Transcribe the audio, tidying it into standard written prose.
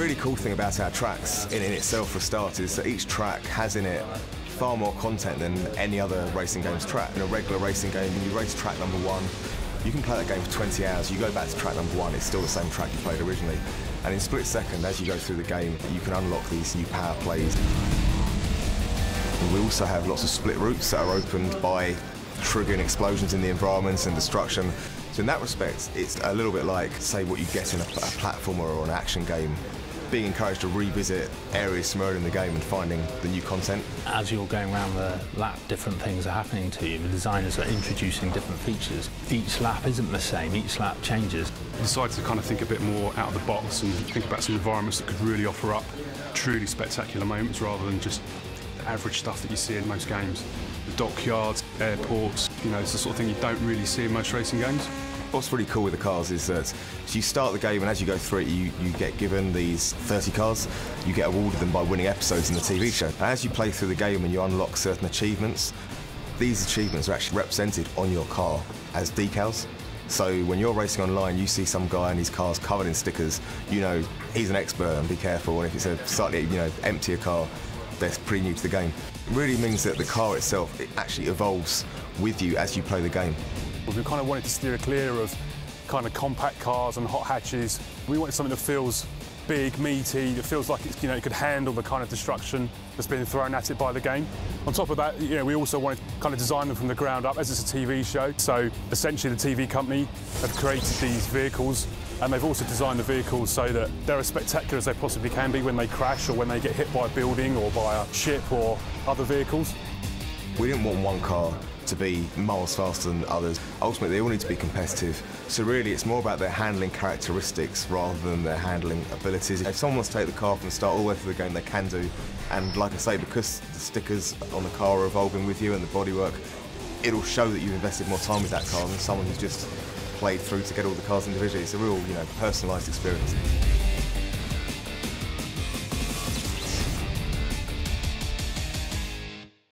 really cool thing about our tracks in itself, for starters, is that each track has in it far more content than any other racing game's track. In a regular racing game, when you race track number 1, you can play that game for 20 hours. You go back to track number 1, it's still the same track you played originally. And in split second, as you go through the game, you can unlock these new power plays. And we also have lots of split routes that are opened by triggering explosions in the environment and destruction. So in that respect, it's a little bit like, say, what you get in a platformer or an action game, being encouraged to revisit areas from earlier in the game and finding the new content. As you're going around the lap, different things are happening to you. The designers are introducing different features. Each lap isn't the same, each lap changes. I decided to kind of think a bit more out of the box and think about some environments that could really offer up truly spectacular moments rather than just the average stuff that you see in most games. The dockyards, airports, you know, it's the sort of thing you don't really see in most racing games. What's really cool with the cars is that you start the game, and as you go through it, you get given these 30 cars. You get awarded them by winning episodes in the TV show. And as you play through the game and you unlock certain achievements, these achievements are actually represented on your car as decals. So when you're racing online, you see some guy and his car's covered in stickers, you know he's an expert and be careful. And if it's a slightly, emptier car, they're pretty new to the game. It really means that the car itself, it actually evolves with you as you play the game. We kind of wanted to steer clear of kind of compact cars and hot hatches. We wanted something that feels big, meaty, that feels like it's, it could handle the kind of destruction that's been thrown at it by the game. On top of that, we also wanted to kind of design them from the ground up, as it's a TV show. So essentially the TV company have created these vehicles, and they've also designed the vehicles so that they're as spectacular as they possibly can be when they crash or when they get hit by a building or by a ship or other vehicles. We didn't want one car to be miles faster than others. Ultimately, they all need to be competitive. So really, it's more about their handling characteristics rather than their handling abilities. If someone wants to take the car from the start all the way through the game, they can do. And like I say, because the stickers on the car are evolving with you and the bodywork, it'll show that you've invested more time with that car than someone who's just played through to get all the cars individually. It's a real, personalised experience.